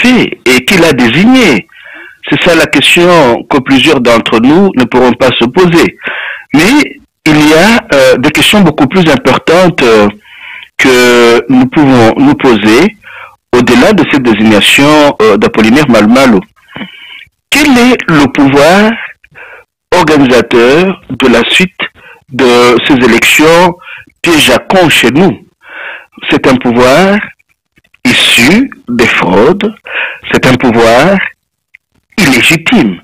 fait et qui l'a désigné? C'est ça la question que plusieurs d'entre nous ne pourront pas se poser. Mais il y a des questions beaucoup plus importantes que nous pouvons nous poser au-delà de cette désignation d'Apollinaire Malumalu. Quel est le pouvoir organisateur de la suite de ces élections piège à con chez nous? C'est un pouvoir issu des fraudes, c'est un pouvoir illégitime.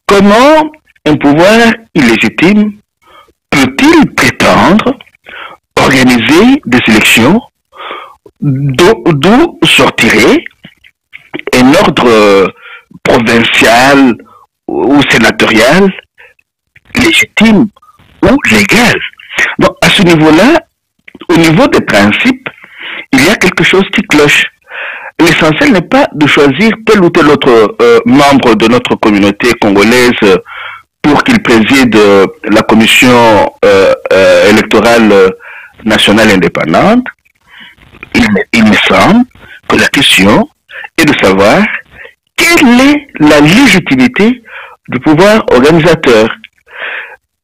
Comment un pouvoir illégitime peut-il prétendre organiser des élections d'où sortirait un ordre provincial ou sénatorial légitime ou légal? Donc, à ce niveau-là, au niveau des principes, il y a quelque chose qui cloche. L'essentiel n'est pas de choisir tel ou tel autre membre de notre communauté congolaise pour qu'il préside la commission électorale nationale indépendante. Il me semble que la question est de savoir quelle est la légitimité du pouvoir organisateur.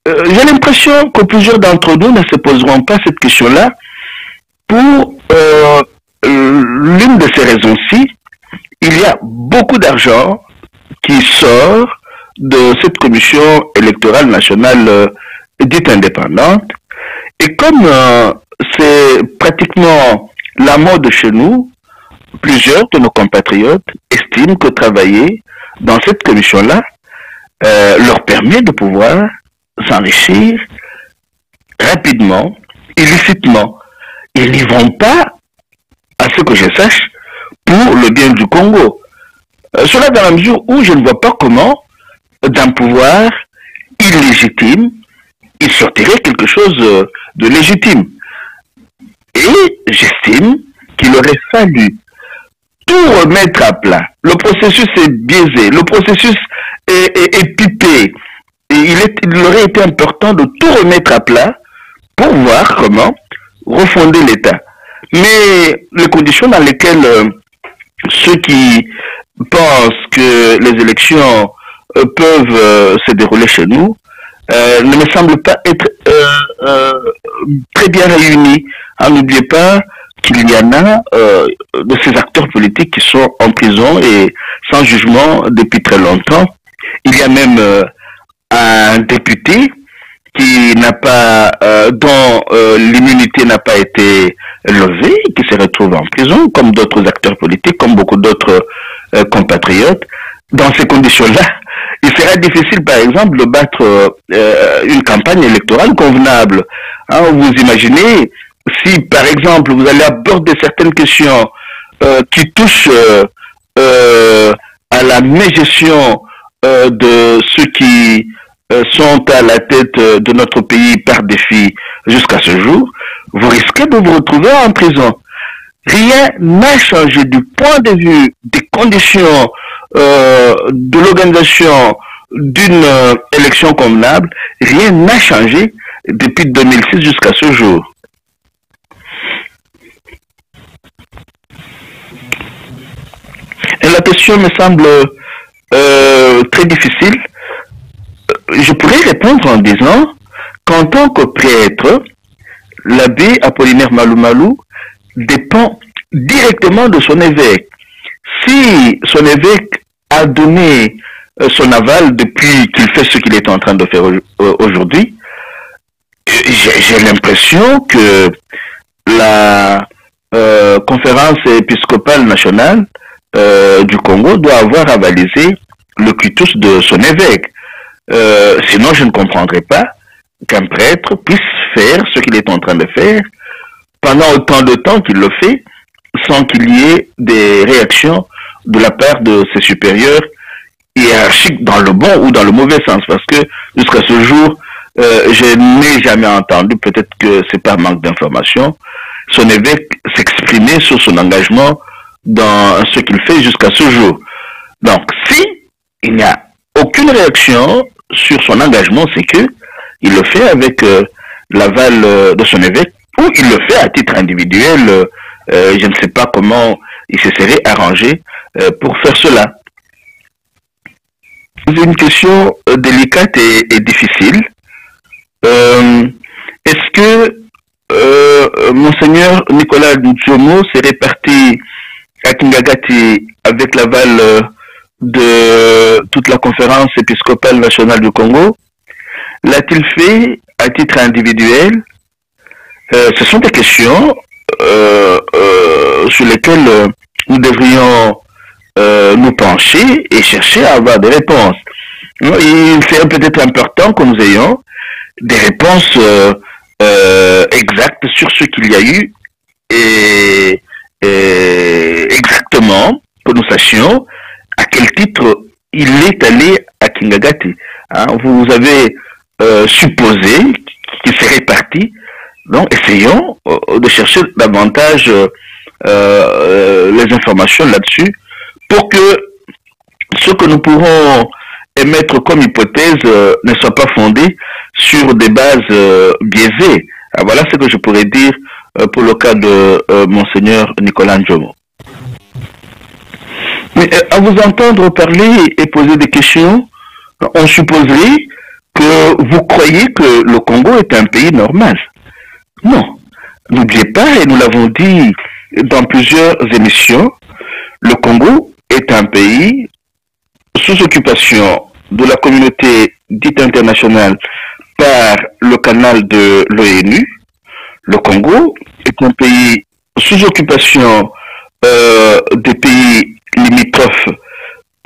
J'ai l'impression que plusieurs d'entre nous ne se poseront pas cette question-là pour l'une de ces raisons-ci. Il y a beaucoup d'argent qui sort de cette commission électorale nationale dite indépendante. Et comme c'est pratiquement la mode chez nous, plusieurs de nos compatriotes estiment que travailler dans cette commission-là leur permet de pouvoir s'enrichir rapidement, illicitement. Ils n'y vont pas, à ce que je sache, pour le bien du Congo. Cela dans la mesure où je ne vois pas comment, d'un pouvoir illégitime, il sortirait quelque chose de légitime. Et j'estime qu'il aurait fallu tout remettre à plat. Le processus est biaisé, le processus est pipé. Et il aurait été important de tout remettre à plat pour voir comment refonder l'État. Mais les conditions dans lesquelles ceux qui pensent que les élections peuvent se dérouler chez nous ne me semblent pas être très bien réunies. N'oubliez pas qu'il y en a de ces acteurs politiques qui sont en prison et sans jugement depuis très longtemps. Il y a même un député qui n'a pas, dont l'immunité n'a pas été levée, qui se retrouve en prison, comme d'autres acteurs politiques, comme beaucoup d'autres compatriotes. Dans ces conditions-là, il sera difficile, par exemple, de battre une campagne électorale convenable. Hein, vous imaginez, si, par exemple, vous allez aborder certaines questions qui touchent à la mégestion de ceux qui sont à la tête de notre pays par défi jusqu'à ce jour, vous risquez de vous retrouver en prison. Rien n'a changé du point de vue des conditions de l'organisation d'une élection convenable. Rien n'a changé depuis 2006 jusqu'à ce jour. Et la question me semble très difficile. Je pourrais répondre en disant qu'en tant que prêtre, l'abbé Apollinaire Malumalu dépend directement de son évêque. Si son évêque a donné son aval depuis qu'il fait ce qu'il est en train de faire aujourd'hui, j'ai l'impression que la conférence épiscopale nationale du Congo doit avoir avalisé le quitus de son évêque. Sinon, je ne comprendrai pas qu'un prêtre puisse faire ce qu'il est en train de faire pendant autant de temps qu'il le fait sans qu'il y ait des réactions de la part de ses supérieurs hiérarchiques dans le bon ou dans le mauvais sens. Parce que jusqu'à ce jour, je n'ai jamais entendu, peut-être que c'est par manque d'information, son évêque s'exprimer sur son engagement dans ce qu'il fait jusqu'à ce jour. Donc, si il n'y a aucune réaction sur son engagement, c'est que il le fait avec l'aval de son évêque, ou il le fait à titre individuel. Je ne sais pas comment il se serait arrangé pour faire cela. C'est une question délicate et difficile. Est-ce que Monseigneur Nicolas Njomo serait parti à Kingagati avec l'aval de toute la conférence épiscopale nationale du Congo? L'a-t-il fait à titre individuel? Ce sont des questions sur lesquelles nous devrions nous pencher et chercher à avoir des réponses. Il serait peut-être important que nous ayons des réponses exactes sur ce qu'il y a eu et exactement que nous sachions à quel titre il est allé à Kingagati. Vous avez supposé qu'il serait parti, donc essayons de chercher davantage les informations là-dessus pour que ce que nous pourrons émettre comme hypothèse ne soit pas fondé sur des bases biaisées. Voilà ce que je pourrais dire pour le cas de Monseigneur Nicolas Njomo. Mais à vous entendre parler et poser des questions, on supposerait que vous croyez que le Congo est un pays normal. Non. N'oubliez pas, et nous l'avons dit dans plusieurs émissions, le Congo est un pays sous occupation de la communauté dite internationale par le canal de l'ONU. Le Congo est un pays sous occupation des pays limitrophes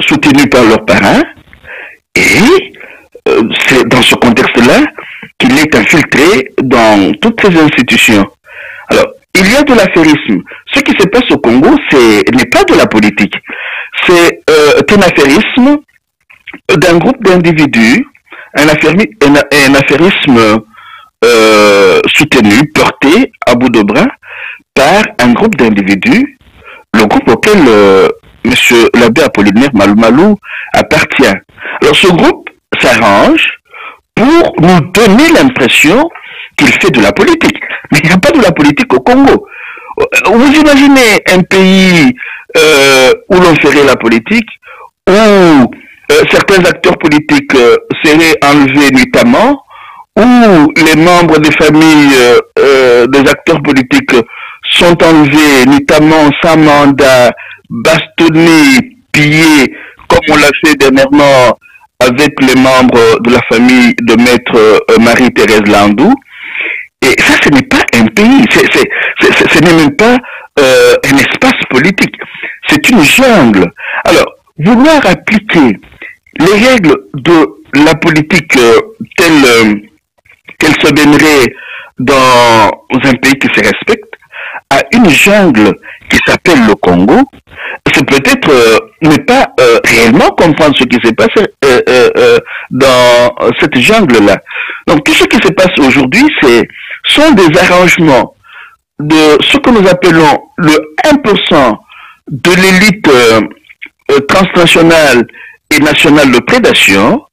soutenus par leurs parrains, et c'est dans ce contexte-là qu'il est infiltré dans toutes ces institutions. Alors, il y a de l'affairisme. Ce qui se passe au Congo, n'est pas de la politique. C'est un affairisme d'un groupe d'individus, un affairisme soutenu, porté à bout de bras par un groupe d'individus, le groupe auquel M. l'abbé Apollinaire Malou appartient. Alors ce groupe s'arrange pour nous donner l'impression qu'il fait de la politique. Mais il n'y a pas de la politique au Congo. Vous imaginez un pays où l'on ferait la politique, où certains acteurs politiques seraient enlevés nuitamment, où les membres des familles des acteurs politiques sont enlevés nuitamment sans mandat, bastonnés, pillés, comme on l'a fait dernièrement avec les membres de la famille de maître Marie-Thérèse Landou. Et ça, ce n'est pas un pays, ce n'est même pas un espace politique, c'est une jungle. Alors, vouloir appliquer les règles de la politique telle qu'elle se mènerait dans un pays qui se respecte à une jungle qui s'appelle le Congo, c'est peut-être ne pas réellement comprendre ce qui se passe dans cette jungle-là. Donc tout ce qui se passe aujourd'hui, sont des arrangements de ce que nous appelons le 1% de l'élite transnationale et nationale de prédation,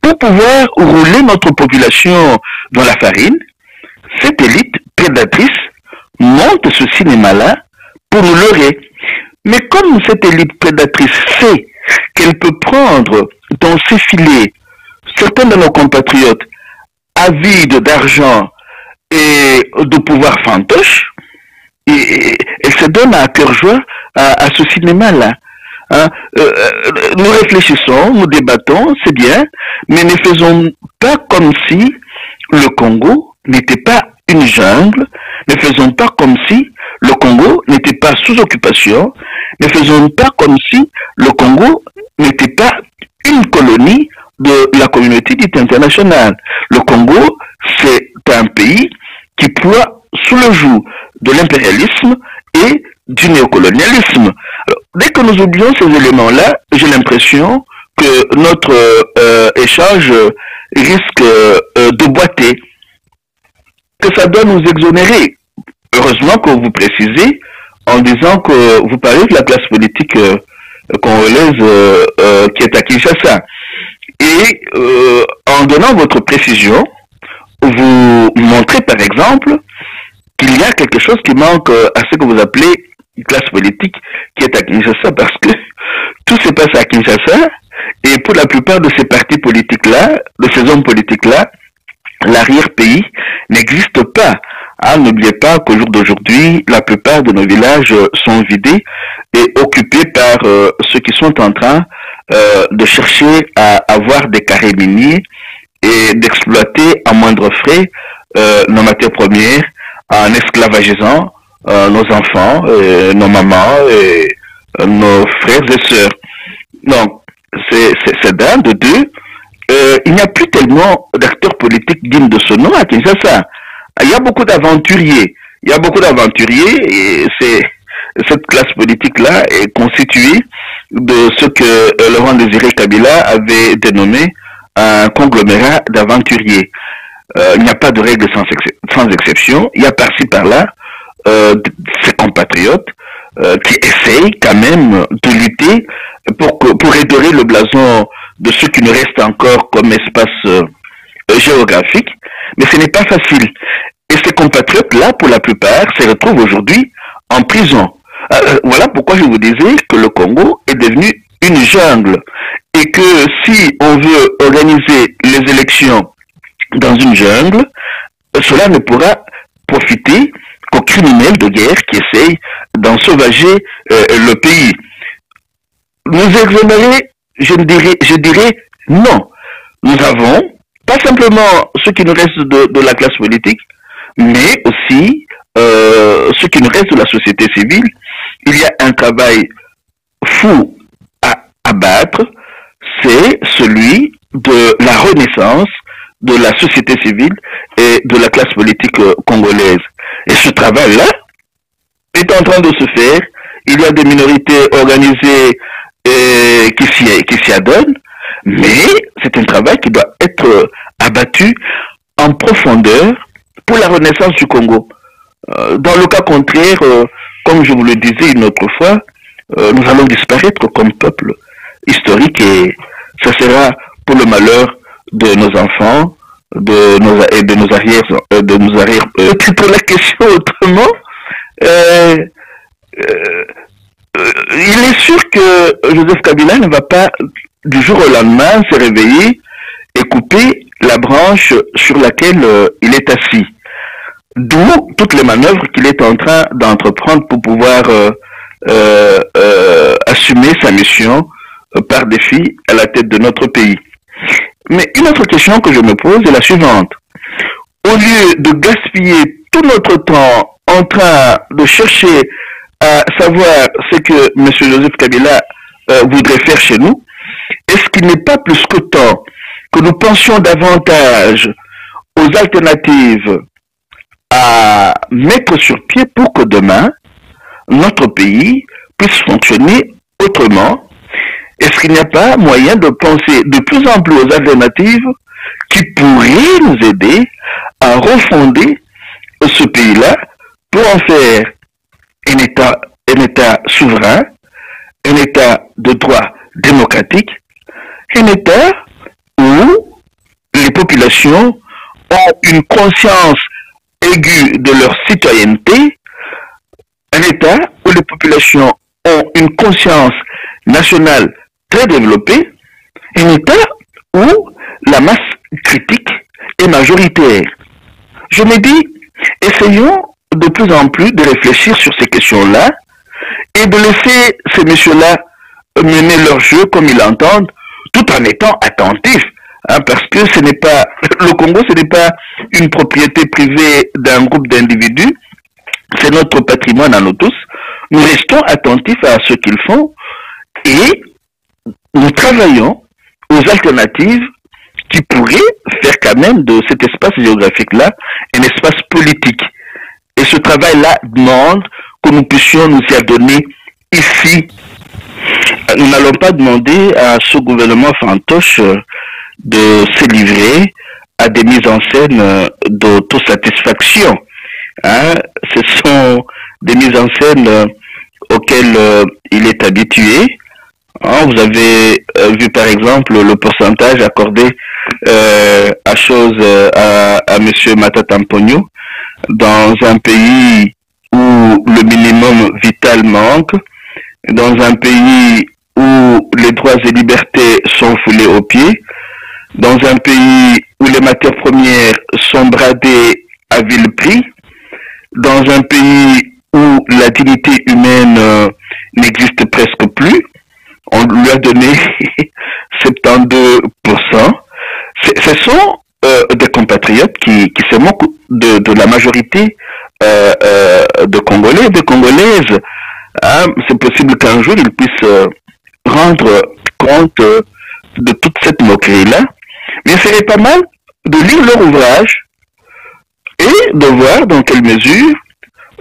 pour pouvoir rouler notre population dans la farine. Cette élite prédatrice monte ce cinéma-là pour nous leurrer. Mais comme cette élite prédatrice sait qu'elle peut prendre dans ses filets certains de nos compatriotes avides d'argent et de pouvoir fantoche, et elle se donne à cœur joie à ce cinéma-là. Nous réfléchissons, nous débattons, c'est bien, mais ne faisons pas comme si le Congo n'était pas une jungle, ne faisons pas comme si le Congo n'était pas sous occupation, ne faisons pas comme si le Congo n'était pas une colonie de la communauté dite internationale. Le Congo, c'est un pays qui ploie sous le joug de l'impérialisme et du néocolonialisme. Alors, dès que nous oublions ces éléments-là, j'ai l'impression que notre échange risque de boiter, que ça doit nous exonérer. Heureusement que vous précisez en disant que vous parlez de la classe politique congolaise qui est à Kinshasa. Et en donnant votre précision, vous montrez par exemple qu'il y a quelque chose qui manque à ce que vous appelez classe politique qui est à Kinshasa, parce que tout se passe à Kinshasa, et pour la plupart de ces partis politiques-là, de ces hommes politiques-là, l'arrière-pays n'existe pas. Ah, n'oubliez pas qu'au jour d'aujourd'hui, la plupart de nos villages sont vidés et occupés par ceux qui sont en train de chercher à avoir des carrés miniers et d'exploiter à moindre frais nos matières premières en esclavagisant nos enfants, nos mamans et nos frères et sœurs. Donc, c'est d'un, de deux. Il n'y a plus tellement d'acteurs politiques dignes de ce nom à Kinshasa. Il y a beaucoup d'aventuriers. Il y a beaucoup d'aventuriers et cette classe politique-là est constituée de ce que Laurent Désiré Kabila avait dénommé un conglomérat d'aventuriers. Il n'y a pas de règle sans exception. Il y a par-ci par-là ses compatriotes qui essayent quand même de lutter pour redorer le blason de ce qui nous reste encore comme espace géographique, mais ce n'est pas facile. Et ces compatriotes-là, pour la plupart, se retrouvent aujourd'hui en prison. Voilà pourquoi je vous disais que le Congo est devenu une jungle et que si on veut organiser les élections dans une jungle, cela ne pourra profiter qu'aux criminels de guerre qui essayent d'ensauvager le pays. Nous exonérer, je dirais non. Nous avons pas simplement ce qui nous reste de la classe politique, mais aussi ce qui nous reste de la société civile. Il y a un travail fou à abattre, c'est celui de la renaissance de la société civile et de la classe politique congolaise. Et ce travail-là est en train de se faire. Il y a des minorités organisées qui s'y adonnent, mais c'est un travail qui doit être abattu en profondeur pour la renaissance du Congo. Dans le cas contraire, comme je vous le disais une autre fois, nous allons disparaître comme peuple historique et ça sera pour le malheur de nos enfants, de nos arrières. Pour la question autrement, il est sûr que Joseph Kabila ne va pas du jour au lendemain se réveiller et couper la branche sur laquelle il est assis. D'où toutes les manœuvres qu'il est en train d'entreprendre pour pouvoir assumer sa mission par défi à la tête de notre pays. Mais une autre question que je me pose est la suivante. Au lieu de gaspiller tout notre temps en train de chercher à savoir ce que M. Joseph Kabila voudrait faire chez nous, est-ce qu'il n'est pas plus que temps que nous pensions davantage aux alternatives à mettre sur pied pour que demain, notre pays puisse fonctionner autrement? Est-ce qu'il n'y a pas moyen de penser de plus en plus aux alternatives qui pourraient nous aider à refonder ce pays-là pour en faire un État souverain, un État de droit démocratique, un État où les populations ont une conscience aiguë de leur citoyenneté, un État où les populations ont une conscience nationale très développée, un État où la masse critique est majoritaire. Je me dis, essayons de plus en plus de réfléchir sur ces questions-là et de laisser ces messieurs-là mener leur jeu comme ils l'entendent, tout en étant attentifs, hein, parce que ce n'est pas le Congo, ce n'est pas une propriété privée d'un groupe d'individus, c'est notre patrimoine à nous tous. Nous restons attentifs à ce qu'ils font et nous travaillons aux alternatives qui pourraient faire quand même de cet espace géographique-là un espace politique. Et ce travail-là demande que nous puissions nous y adonner ici. Nous n'allons pas demander à ce gouvernement fantoche de se livrer à des mises en scène d'autosatisfaction. Hein? Ce sont des mises en scène auxquelles il est habitué. Hein? Vous avez vu par exemple le pourcentage accordé à M. Matata Mponyo dans un pays où le minimum vital manque, dans un pays où les droits et libertés sont foulés aux pieds, dans un pays où les matières premières sont bradées à vil prix, dans un pays où la dignité humaine n'existe presque plus. On lui a donné 72%. Ce sont des compatriotes qui se moquent de la majorité de Congolais et de Congolaises. Hein, c'est possible qu'un jour ils puissent rendre compte de toute cette moquerie-là. Mais il serait pas mal de lire leur ouvrage et de voir dans quelle mesure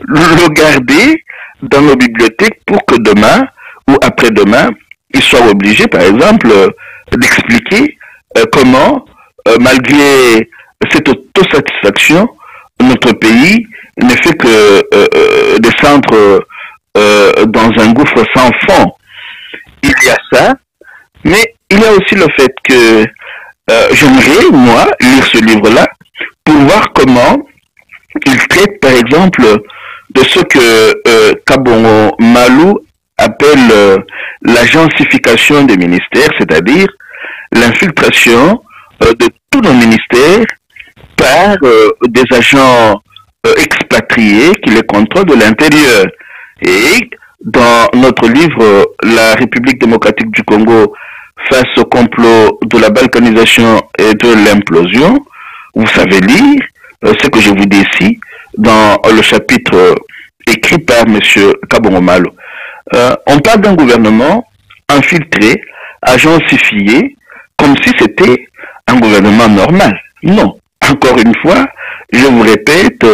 le garder dans nos bibliothèques pour que demain ou après-demain, ils soient obligés, par exemple, d'expliquer comment, malgré cette autosatisfaction, notre pays ne fait que descendre dans un gouffre sans fond. Il y a ça, mais il y a aussi le fait que j'aimerais, moi, lire ce livre-là pour voir comment il traite, par exemple, de ce que Kabongo Malou appelle l'agencification des ministères, c'est-à-dire l'infiltration de tous nos ministères par des agents expatriés qui les contrôlent de l'intérieur. Et dans notre livre La République démocratique du Congo face au complot de la balkanisation et de l'implosion, vous savez lire ce que je vous dis ici dans le chapitre écrit par M. Kabongo Malo. On parle d'un gouvernement infiltré, agencifié, comme si c'était un gouvernement normal. Non. Encore une fois, je vous répète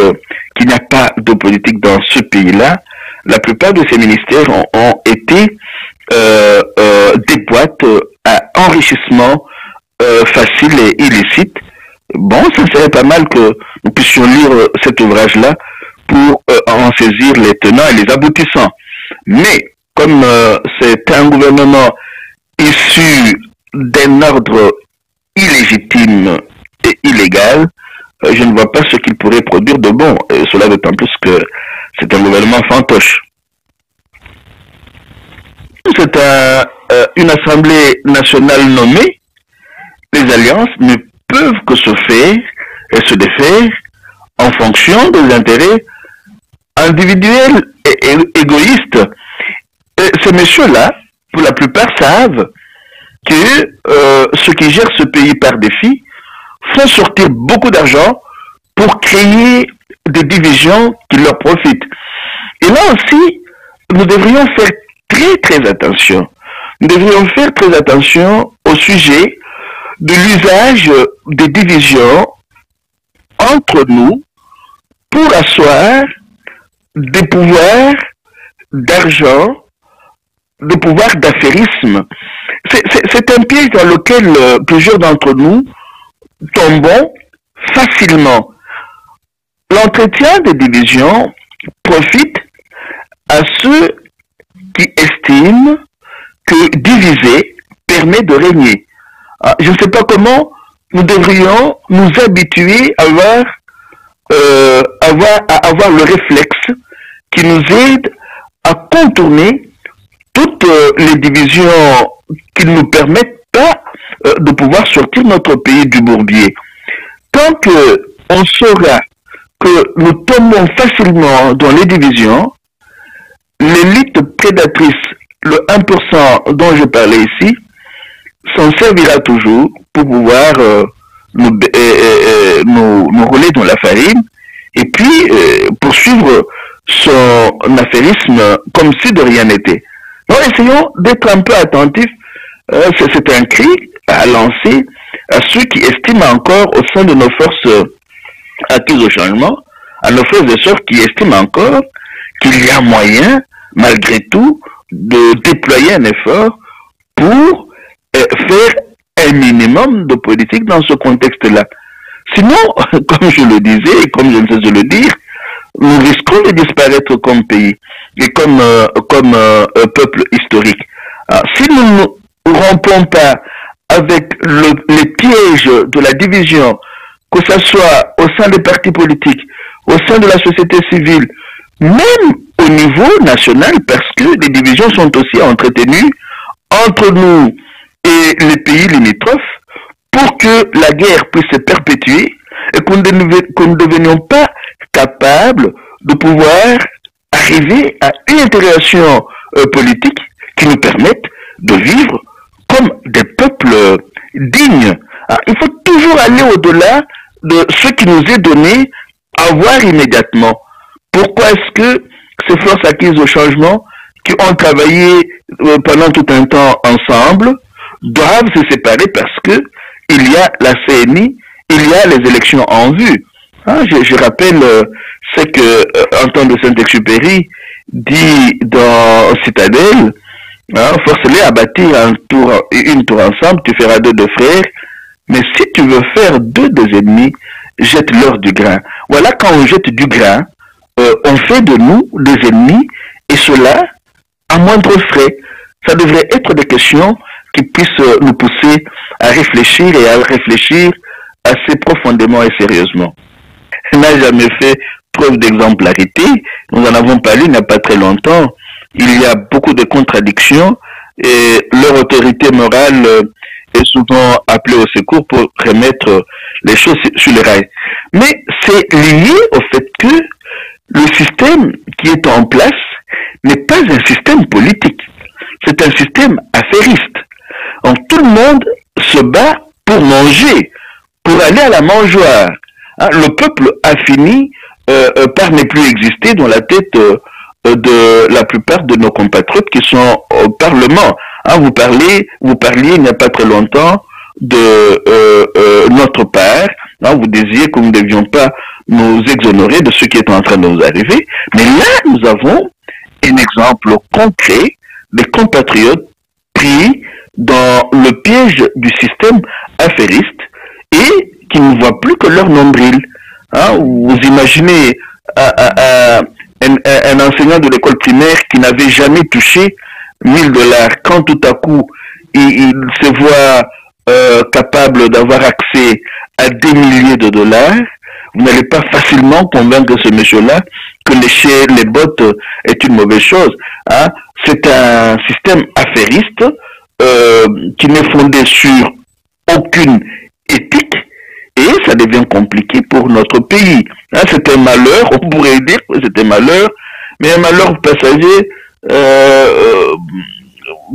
qu'il n'y a pas de politique dans ce pays-là. La plupart de ces ministères ont été des boîtes à enrichissement facile et illicite. Bon, ça serait pas mal que nous puissions lire cet ouvrage-là pour en saisir les tenants et les aboutissants. Mais comme c'est un gouvernement issu d'un ordre illégitime et illégal, je ne vois pas ce qu'il pourrait produire de bon. Et cela d'autant plus que c'est un gouvernement fantoche. C'est une assemblée nationale nommée. Les alliances ne peuvent que se faire et se défaire en fonction des intérêts individuels et égoïstes. Et ces messieurs-là, pour la plupart, savent que ceux qui gèrent ce pays par défi font sortir beaucoup d'argent pour créer des divisions qui leur profitent. Et là aussi, nous devrions faire très attention. Nous devrions faire très attention au sujet de l'usage des divisions entre nous pour asseoir des pouvoirs d'argent, des pouvoirs d'affairisme. C'est un piège dans lequel plusieurs d'entre nous tombons facilement. L'entretien des divisions profite à ceux qui estiment que diviser permet de régner. Je ne sais pas comment nous devrions nous habituer à avoir le réflexe qui nous aide à contourner toutes les divisions qui ne nous permettent pas de pouvoir sortir notre pays du bourbier. Tant qu'on saura que nous tombons facilement dans les divisions, l'élite prédatrice, le 1% dont je parlais ici, s'en servira toujours pour pouvoir nous rouler dans la farine et puis poursuivre son affairisme comme si de rien n'était. Donc essayons d'être un peu attentifs. C'est un cri à lancer à ceux qui estiment encore au sein de nos forces acquises au changement, à nos frères et sœurs qui estiment encore qu'il y a moyen, malgré tout, de déployer un effort pour faire un minimum de politique dans ce contexte-là. Sinon, comme je le disais et comme je ne sais de le dire, nous risquons de disparaître comme pays et comme peuple historique. Alors, si nous ne rompons pas avec les pièges de la division, que ce soit au sein des partis politiques, au sein de la société civile, même au niveau national, parce que les divisions sont aussi entretenues entre nous et les pays limitrophes pour que la guerre puisse se perpétuer et que nous ne devenions pas capables de pouvoir arriver à une intégration politique qui nous permette de vivre comme des peuples dignes. Il faut toujours aller au-delà de ce qui nous est donné à voir immédiatement. Pourquoi est-ce que ces forces acquises au changement qui ont travaillé pendant tout un temps ensemble doivent se séparer parce que il y a la CNI, il y a les élections en vue. Je rappelle ce que Antoine de Saint-Exupéry dit dans Citadelle, force-les à bâtir une tour ensemble, tu feras deux de frères, mais si tu veux faire deux des ennemis, jette-leur du grain. Voilà, quand on jette du grain, on fait de nous des ennemis, et cela à moindre frais. Ça devrait être des questions qui puissent nous pousser à réfléchir et à réfléchir assez profondément et sérieusement. Elle n'a jamais fait preuve d'exemplarité. Nous en avons parlé il n'y a pas très longtemps. Il y a beaucoup de contradictions et leur autorité morale est souvent appelée au secours pour remettre les choses sur les rails. Mais c'est lié au fait que le système qui est en place n'est pas un système politique. C'est un système affairiste. Donc tout le monde se bat pour manger, pour aller à la mangeoire. Le peuple a fini par ne plus exister dans la tête de la plupart de nos compatriotes qui sont au Parlement. Vous parliez il n'y a pas très longtemps de notre part. Vous disiez que nous ne devions pas nous exonérer de ce qui est en train de nous arriver. Mais là, nous avons un exemple concret des compatriotes pris dans le piège du système affairiste et qui ne voient plus que leur nombril. Vous imaginez un enseignant de l'école primaire qui n'avait jamais touché 1000 $, quand tout à coup il se voit capable d'avoir accès à des milliers de $, vous n'allez pas facilement convaincre ce monsieur-là que lécher les bottes est une mauvaise chose. C'est un système affairiste qui n'est fondé sur aucune éthique et ça devient compliqué pour notre pays. C'est un malheur, on pourrait dire que c'est un malheur, mais un malheur passager,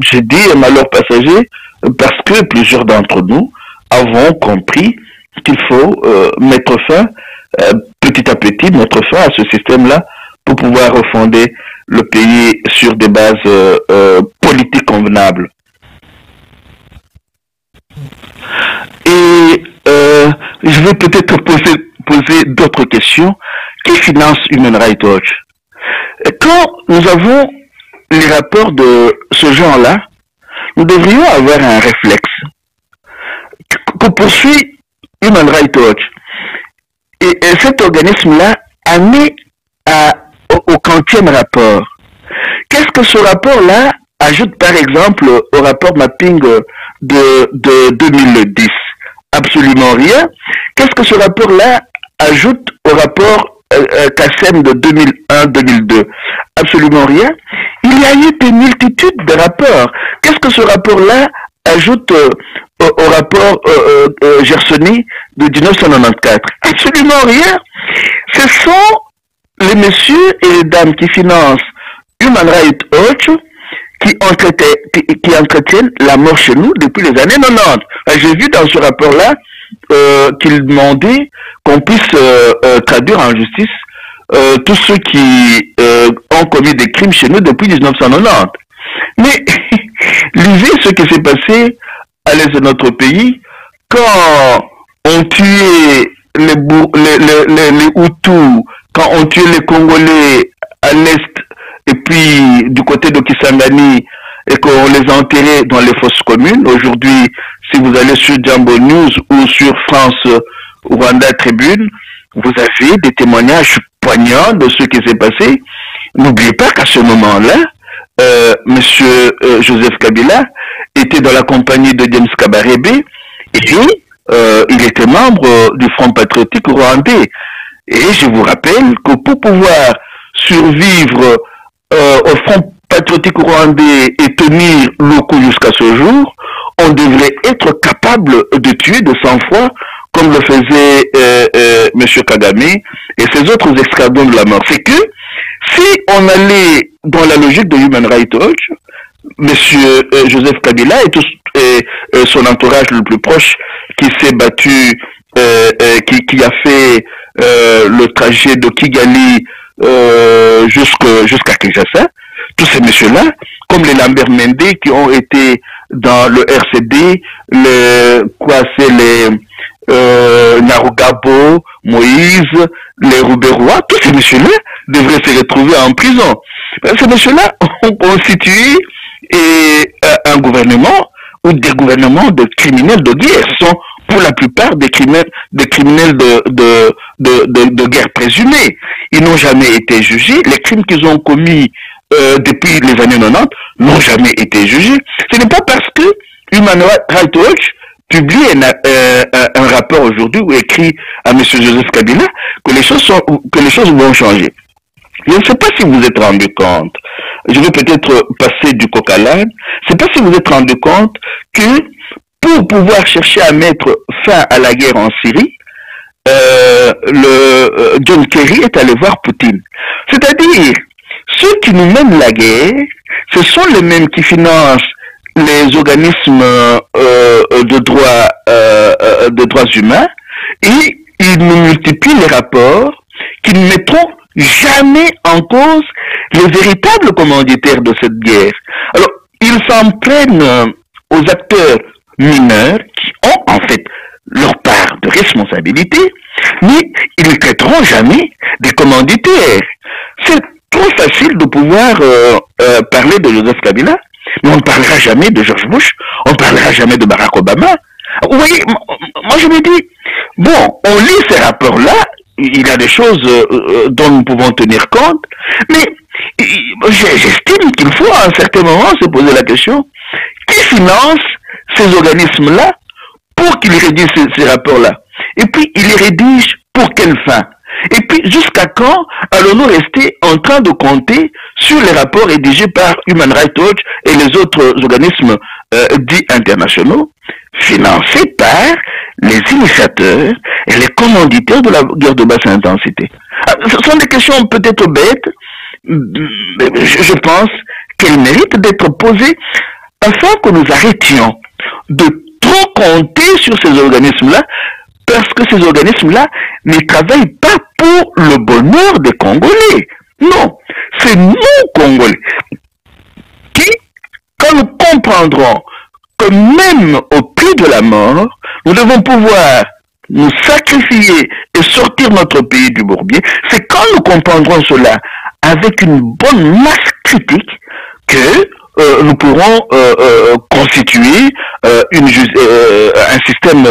j'ai dit un malheur passager parce que plusieurs d'entre nous avons compris qu'il faut mettre fin, petit à petit, mettre fin à ce système-là pour pouvoir refonder le pays sur des bases politiques convenables. Et je vais peut-être poser d'autres questions. Qui finance Human Rights Watch? Quand nous avons les rapports de ce genre-là, nous devrions avoir un réflexe que poursuit Human Rights Watch. Et cet organisme-là a mis au 40e rapport. Qu'est-ce que ce rapport-là ajoute par exemple au rapport mapping de 2010? Absolument rien. Qu'est-ce que ce rapport-là ajoute au rapport CACEM de 2001-2002? Absolument rien. Il y a eu des multitudes de rapports. Qu'est-ce que ce rapport-là ajoute au rapport Gersony de 1994? Absolument rien. Ce sont les messieurs et les dames qui financent Human Rights Watch qui entretiennent la mort chez nous depuis les années 90. J'ai vu dans ce rapport-là qu'ils demandaient qu'on puisse traduire en justice tous ceux qui ont commis des crimes chez nous depuis 1990. Mais lisez ce qui s'est passé à l'est de notre pays quand on tuait les Hutus, quand on tuait les Congolais à l'est et puis du côté de Kisangani et qu'on les a enterrés dans les fosses communes. Aujourd'hui, si vous allez sur Jambo News ou sur France Rwanda Tribune, vous avez des témoignages poignants de ce qui s'est passé. N'oubliez pas qu'à ce moment-là, Monsieur Joseph Kabila était dans la compagnie de James Kabarebe et il était membre du Front patriotique rwandais. Et je vous rappelle que pour pouvoir survivre au Front patriotique rwandais et tenir le coup jusqu'à ce jour, on devrait être capable de tuer de sang-froid comme le faisait M. Kagame et ses autres escadrons de la mort. C'est que si on allait dans la logique de Human Rights Watch, M. Joseph Kabila et son entourage le plus proche qui s'est battu, qui a fait le trajet de Kigali jusqu'à Kinshasa, tous ces messieurs-là, comme les Lambert Mende qui ont été dans le RCD, les Narugabo, Moïse, les Rouberois, tous ces messieurs-là devraient se retrouver en prison. Ces messieurs-là ont constitué un gouvernement ou des gouvernements de criminels de guerre. Ce sont pour la plupart des criminels de guerre présumés. Ils n'ont jamais été jugés. Les crimes qu'ils ont commis depuis les années 90 n'ont jamais été jugés. Ce n'est pas parce que Human Rights Watch publie un rapport aujourd'hui ou écrit à M. Joseph Kabila que les choses vont changer. Je ne sais pas si vous vous êtes rendu compte, je vais peut-être passer du coq à l'âne, je ne sais pas si vous vous êtes rendu compte que pour pouvoir chercher à mettre fin à la guerre en Syrie, John Kerry est allé voir Poutine. C'est-à-dire, ceux qui nous mènent la guerre, ce sont les mêmes qui financent les organismes de droits humains et ils nous multiplient les rapports qui ne mettront jamais en cause les véritables commanditaires de cette guerre. Alors, ils s'en prennent aux acteurs mineurs qui ont en fait leur part de responsabilité, mais ils ne traiteront jamais des commanditaires. C'est trop facile de pouvoir parler de Joseph Kabila, mais on ne parlera jamais de George Bush, on ne parlera jamais de Barack Obama. Vous voyez, moi je me dis, bon, on lit ces rapports-là, il y a des choses dont nous pouvons tenir compte, mais j'estime qu'il faut à un certain moment se poser la question, qui finance ces organismes-là pour qu'ils rédigent ces rapports-là? Et puis, ils les rédigent pour quelle fin? Et puis, jusqu'à quand allons-nous rester en train de compter sur les rapports rédigés par Human Rights Watch et les autres organismes dits internationaux, financés par les initiateurs et les commanditaires de la guerre de basse intensité? Ce sont des questions peut-être bêtes, mais je pense qu'elles méritent d'être posées afin que nous arrêtions de trop compter sur ces organismes-là, parce que ces organismes-là ne travaillent pas pour le bonheur des Congolais. Non, c'est nous, Congolais, qui, quand nous comprendrons que même au prix de la mort, nous devons pouvoir nous sacrifier et sortir notre pays du bourbier, c'est quand nous comprendrons cela avec une bonne masse critique que nous pourrons constituer un système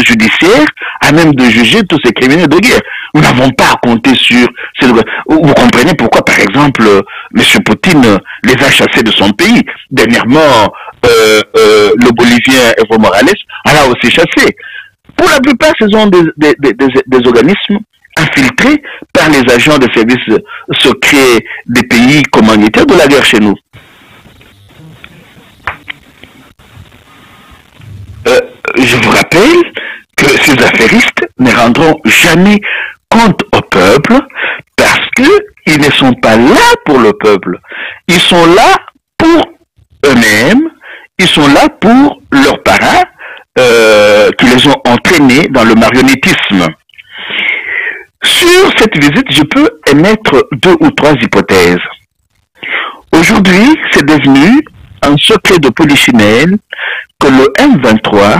judiciaire à même de juger tous ces criminels de guerre. Nous n'avons pas à compter sur ces... Vous comprenez pourquoi, par exemple, M. Poutine les a chassés de son pays. Dernièrement, le Bolivien Evo Morales en a aussi chassé. Pour la plupart, ce sont des organismes infiltrés par les agents de services secrets des pays commanditaires de la guerre chez nous. Je vous rappelle que ces affairistes ne rendront jamais compte au peuple parce qu'ils ne sont pas là pour le peuple. Ils sont là pour eux-mêmes, ils sont là pour leurs parents qui les ont entraînés dans le marionnettisme. Sur cette visite, je peux émettre 2 ou 3 hypothèses. Aujourd'hui, c'est devenu un secret de polichinelle que le M23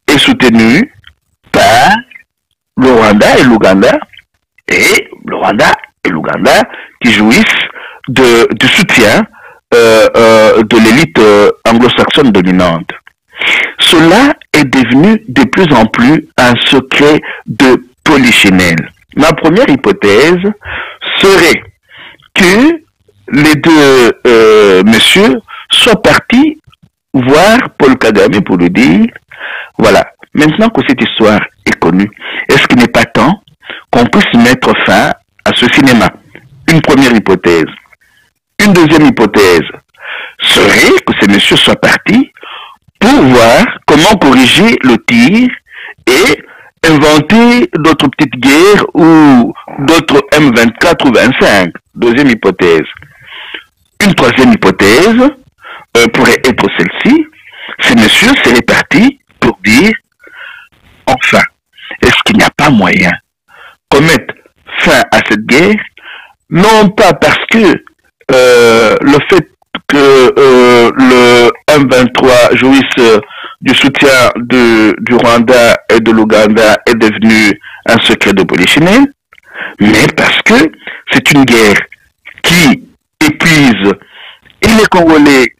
est soutenu par le Rwanda et l'Ouganda, et le Rwanda et l'Ouganda qui jouissent du soutien de l'élite anglo-saxonne dominante. Cela est devenu de plus en plus un secret de polichinelle. Ma première hypothèse serait que les deux messieurs soient partis voir Paul Kagame pour lui dire, voilà, maintenant que cette histoire est connue, est-ce qu'il n'est pas temps qu'on puisse mettre fin à ce cinéma? une première hypothèse. Une deuxième hypothèse serait que ces messieurs soient partis pour voir comment corriger le tir et inventer d'autres petites guerres ou d'autres M24 ou 25. Deuxième hypothèse. Une troisième hypothèse pourrait être celle-ci. Ces messieurs seraient partis pour dire, enfin, est-ce qu'il n'y a pas moyen qu'on mette fin à cette guerre, non pas parce que le fait que le M23 jouisse du soutien du Rwanda et de l'Ouganda est devenu un secret de polichinelle, mais parce que c'est une guerre qui épuise et les Congolais,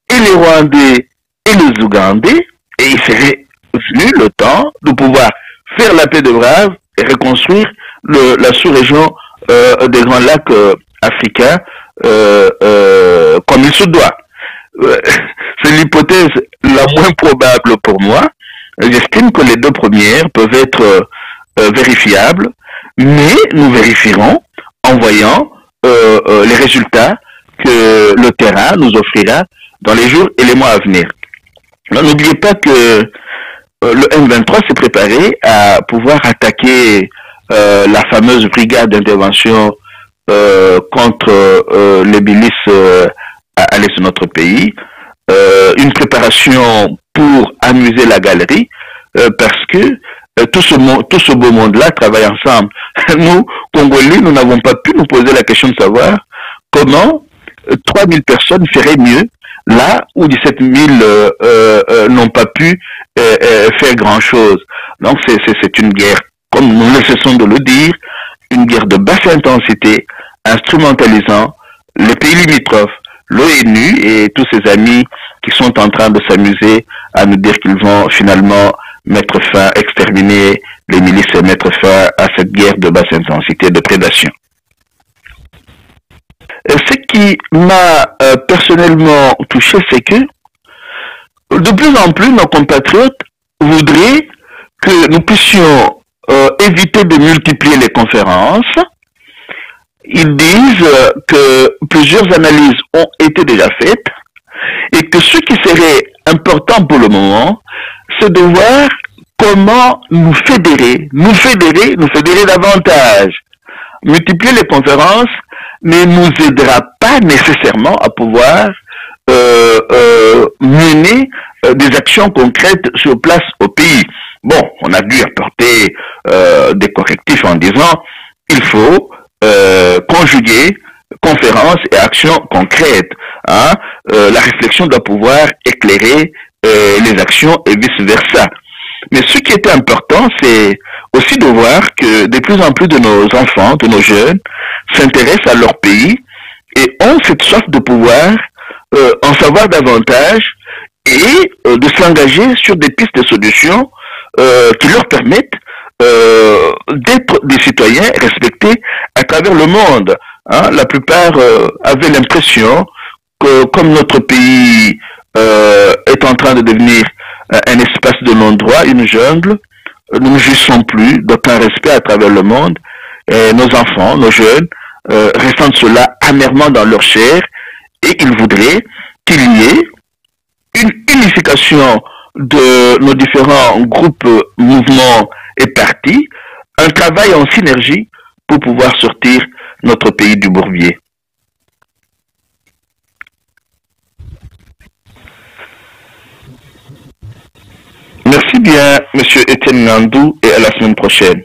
et les Rwandais, et les Ougandais, et il serait venu le temps de pouvoir faire la paix de Braves et reconstruire la sous-région des Grands Lacs africains comme il se doit. C'est l'hypothèse la moins probable pour moi. J'estime que les deux premières peuvent être vérifiables, mais nous vérifierons en voyant les résultats que le terrain nous offrira dans les jours et les mois à venir. N'oubliez pas que le M23 s'est préparé à pouvoir attaquer la fameuse brigade d'intervention contre les milices à l'est de notre pays. Une préparation pour amuser la galerie parce que tout ce beau monde-là travaille ensemble. Nous, Congolais, nous n'avons pas pu nous poser la question de savoir comment 3000 personnes feraient mieux là où 17 000 n'ont pas pu faire grand-chose. Donc c'est une guerre, comme nous ne cessons de le dire, une guerre de basse intensité, instrumentalisant les pays limitrophes, l'ONU et tous ses amis qui sont en train de s'amuser à nous dire qu'ils vont finalement mettre fin, exterminer les milices et mettre fin à cette guerre de basse intensité de prédation. Ce qui m'a personnellement touché, c'est que de plus en plus nos compatriotes voudraient que nous puissions éviter de multiplier les conférences. Ils disent que plusieurs analyses ont été déjà faites et que ce qui serait important pour le moment, c'est de voir comment nous fédérer davantage. Multiplier les conférences ne nous aidera pas nécessairement à pouvoir mener des actions concrètes sur place au pays. Bon, on a dû apporter des correctifs en disant il faut conjuguer conférences et actions concrètes. Hein? La réflexion doit pouvoir éclairer les actions et vice-versa. Mais ce qui était important, c'est aussi de voir que de plus en plus de nos enfants, de nos jeunes, s'intéressent à leur pays et ont cette soif de pouvoir en savoir davantage et de s'engager sur des pistes de solutions qui leur permettent d'être des citoyens respectés à travers le monde. Hein? La plupart avaient l'impression que comme notre pays est en train de devenir un espace de non-droit, une jungle, nous ne jouissons plus d'aucun respect à travers le monde. Et nos enfants, nos jeunes, ressentent cela amèrement dans leur chair et ils voudraient qu'il y ait une unification de nos différents groupes, mouvements et partis, un travail en synergie pour pouvoir sortir notre pays du bourbier. Merci bien, Monsieur Etienne Nandou, et à la semaine prochaine.